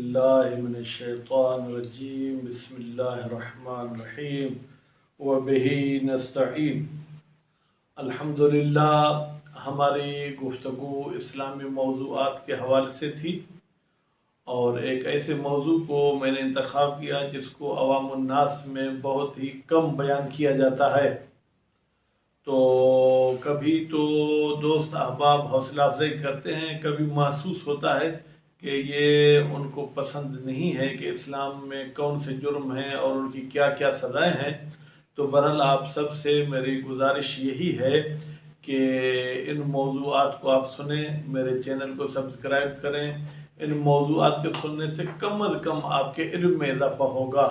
बिल्लाहि मिनश्शैतानिर्रजीम बिस्मिल्लाहिर्रहमानिर्रहीम व बिही नस्तईन। अल्हम्दुलिल्लाह, हमारी गुफ्तगू इस्लामी मौज़ूआत के हवाले से थी और एक ऐसे मौजू को मैंने इंतखाब किया जिसको अवामुन्नास में बहुत ही कम बयान किया जाता है। तो कभी तो दोस्त अहबाब हौसला अफजाई करते हैं, कभी महसूस होता है कि ये उनको पसंद नहीं है कि इस्लाम में कौन से जुर्म हैं और उनकी क्या क्या सज़ाएं हैं। तो बहरहाल आप सब से मेरी गुजारिश यही है कि इन मौज़ूआत को आप सुने, मेरे चैनल को सब्सक्राइब करें। इन मौज़ूआत के सुनने से कम अज़ कम आपके इल्म में इजाफा होगा।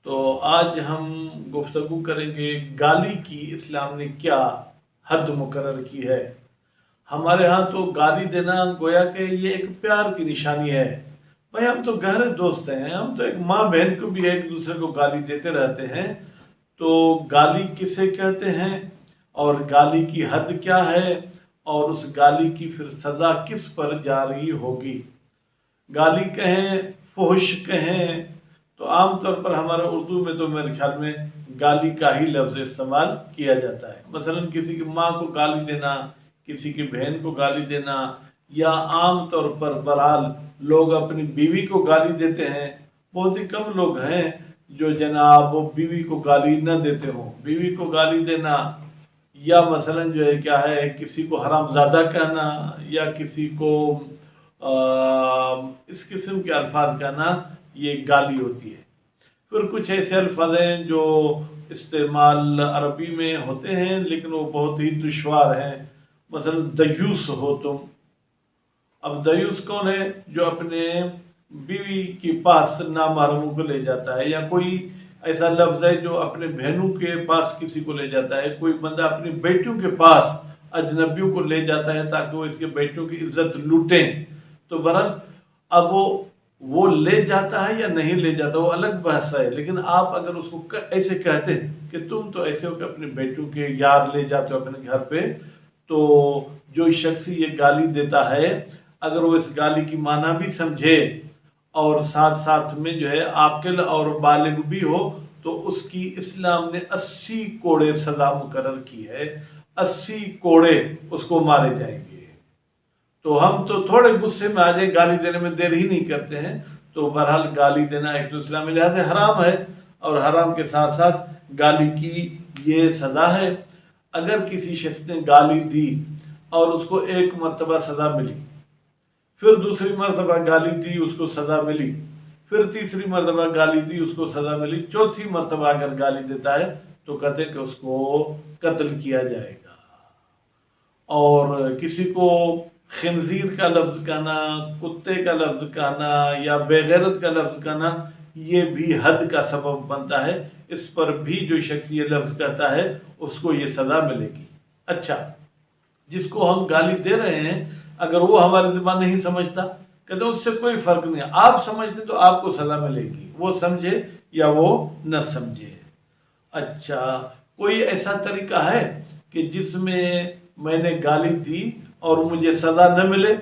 तो आज हम गुफ्तगू करेंगे गाली की इस्लाम ने क्या हद मुकर्रर की है। हमारे यहाँ तो गाली देना गोया कि ये एक प्यार की निशानी है। भाई हम तो गहरे दोस्त हैं, हम तो एक माँ बहन को भी एक दूसरे को गाली देते रहते हैं। तो गाली किसे कहते हैं और गाली की हद क्या है और उस गाली की फिर सज़ा किस पर जारी होगी। गाली कहें, फुहश कहें, तो आम तौर पर हमारे उर्दू में तो मेरे ख्याल में गाली का ही लफ्ज़ इस्तेमाल किया जाता है। मसलन किसी की माँ को गाली देना, किसी की बहन को गाली देना, या आम तौर पर बहरहाल लोग अपनी बीवी को गाली देते हैं। बहुत ही कम लोग हैं जो जनाब बीवी को गाली न देते हों। बीवी को गाली देना या मसलन जो है क्या है, किसी को हरामज़ादा कहना या किसी को इस किस्म के अल्फाज कहना, ये गाली होती है। फिर कुछ ऐसे अल्फाज हैं जो इस्तेमाल अरबी में होते हैं लेकिन वो बहुत ही दुश्वार हैं। मसलन दयूस हो तुम। अब दयूस कौन है? जो अपने बीवी के पास नामहरमों को ले जाता है, या कोई ऐसा लफ्ज़ है जो अपने बहनों के पास किसी को ले जाता है। कोई बंदा अपनी बेटियों के पास अजनबियों को ले जाता है ताकि वो इसके बेटियों की इज्जत लूटें। तो बहरहाल अब वो ले जाता है या नहीं ले जाता वो अलग बहस है, लेकिन आप अगर उसको ऐसे कहते हैं कि तुम तो ऐसे हो कि अपने बेटियों के यार ले जाते हो अपने घर पे, तो जो शख्स ये गाली देता है अगर वो इस गाली की माना भी समझे और साथ साथ में जो है आकिल और बालिग भी हो, तो उसकी इस्लाम ने 80 कोड़े सज़ा मुकर्रर की है। 80 कोड़े उसको मारे जाएंगे। तो हम तो थोड़े गुस्से में आ जाए, गाली देने में देर ही नहीं करते हैं। तो बहरहाल गाली देना एक तो इस्लामी लिहाज से हराम है और हराम के साथ साथ गाली की ये सज़ा है। अगर किसी शख्स ने गाली दी और उसको एक मरतबा सज़ा मिली, फिर दूसरी मरतबा गाली दी उसको सज़ा मिली, फिर तीसरी मरतबा गाली दी उसको सज़ा मिली, चौथी मरतबा अगर गाली देता है तो कहते हैं कि उसको कत्ल किया जाएगा। और किसी को खिंजीर का लफ्ज़ कहना, कुत्ते का लफ्ज़ कहना या बेगैरत का लफ्ज़ कहना, ये भी हद का सबब बनता है। इस पर भी जो शख्स ये लफ्ज़ कहता है उसको ये सज़ा मिलेगी। अच्छा, जिसको हम गाली दे रहे हैं अगर वो हमारी ज़बान नहीं समझता, कहते उससे कोई फ़र्क नहीं, आप समझते तो आपको सज़ा मिलेगी, वो समझे या वो न समझे। अच्छा, कोई ऐसा तरीका है कि जिसमें मैंने गाली दी और मुझे सज़ा न मिले?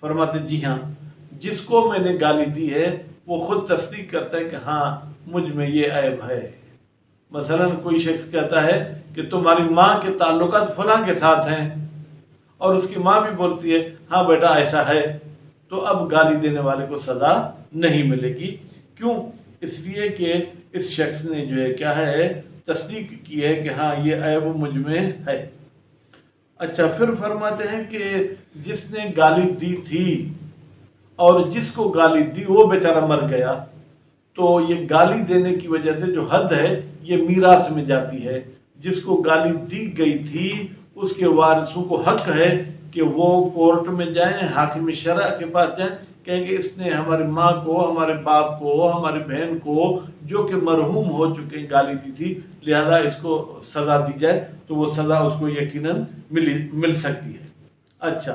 फरमाते जी हाँ, जिसको मैंने गाली दी है वो खुद तस्दीक करता है कि हाँ मुझ में ये ऐब है। मसलन कोई शख्स कहता है कि तुम्हारी माँ के ताल्लुकात फलां के साथ हैं और उसकी माँ भी बोलती है हाँ बेटा ऐसा है, तो अब गाली देने वाले को सज़ा नहीं मिलेगी। क्यों? इसलिए कि इस शख्स ने जो है क्या है, तस्दीक की है कि हाँ ये ऐब मुझ में है। अच्छा, फिर फरमाते हैं कि जिसने गाली दी थी और जिसको गाली दी वो बेचारा मर गया, तो ये गाली देने की वजह से जो हद है ये मीरास में जाती है। जिसको गाली दी गई थी उसके वारिसों को हक है कि वो कोर्ट में जाएं, हाकिम शरअ के पास जाएं, कहेंगे इसने हमारी माँ को, हमारे बाप को, हमारी बहन को जो कि मरहूम हो चुके गाली दी थी, लिहाजा इसको सज़ा दी जाए। तो वो सज़ा उसको यकीनन मिल सकती है। अच्छा,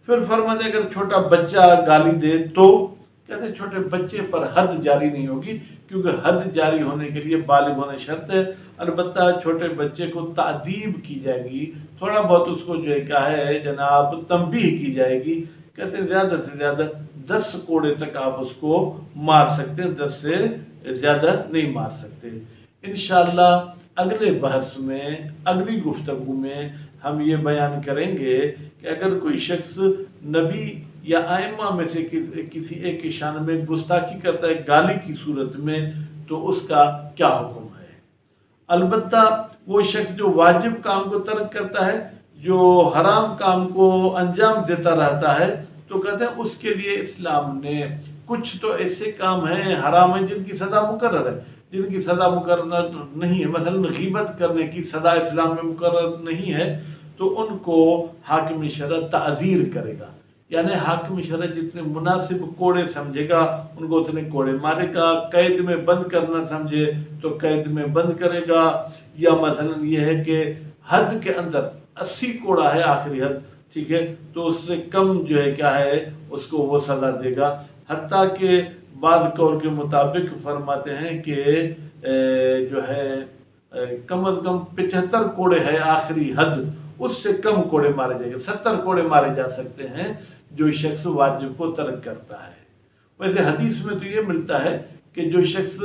फिर फरमाते अगर छोटा बच्चा गाली दे तो कहते छोटे बच्चे पर हद जारी नहीं होगी, क्योंकि हद जारी होने के लिए बालिग होना शर्त है। अलबत्ता छोटे बच्चे को तादीब की जाएगी, थोड़ा बहुत उसको जो है क्या है जनाब तंबीह की जाएगी। कहते ज़्यादा से ज़्यादा 10 कोड़े तक आप उसको मार सकते हैं, 10 से ज़्यादा नहीं मार सकते। इंशाअल्लाह अगले बहस में, अगली गुफ्तगू में हम ये बयान करेंगे कि अगर कोई शख्स नबी या आइम्मा में से किसी एक की शान में गुस्ताखी करता है गाली की सूरत में, तो उसका क्या हुक्म है। अलबत्ता वो शख्स जो वाजिब काम को तर्क करता है, जो हराम काम को अंजाम देता रहता है, तो कहते हैं उसके लिए इस्लाम ने कुछ तो ऐसे काम हैं हराम है जिनकी सज़ा मुकर्रर है, जिनकी सज़ा मुकर्रर नहीं है। मसलन गीबत करने की सज़ा इस्लाम में मुकर्रर नहीं है, तो उनको हाकिम शरअ ताज़ीर करेगा, यानी हाकिम शरअ जितने मुनासिब कोड़े समझेगा उनको उतने कोड़े मारेगा। कैद में बंद करना समझे तो कैद में बंद करेगा, या मसलन ये है कि हद के अंदर 80 कोड़ा है आखिरी हद, ठीक है, तो उससे कम जो है क्या है उसको वो सज़ा देगा। हत्ता कि बाद कौल के मुताबिक फरमाते हैं कि जो है कम अज़ कम 75 कोड़े है आखिरी हद, उससे कम कोड़े मारे जाएंगे। 70 कोड़े मारे जा सकते हैं जो शख्स वाजिब को तर्क करता है। वैसे हदीस में तो ये मिलता है कि जो शख्स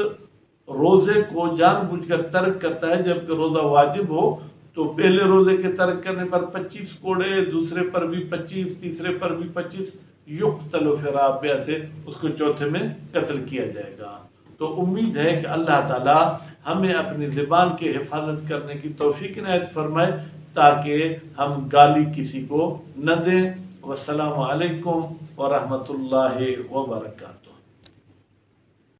रोज़े को जानबूझकर तर्क करता है जबकि रोज़ा वाजिब हो, तो पहले रोज़े के तर्क करने पर 25 कोड़े, दूसरे पर भी 25, तीसरे पर भी 25, युक्तल फिराबिया से उसको चौथे में कत्ल किया जाएगा। तो उम्मीद है कि अल्लाह ताला हमें अपनी ज़बान की हिफाजत करने की तौफीक इनायत फरमाए ताकि हम गाली किसी को न दें। वस्सलामु अलैकुम व रहमतुल्लाहि व बरकातहू।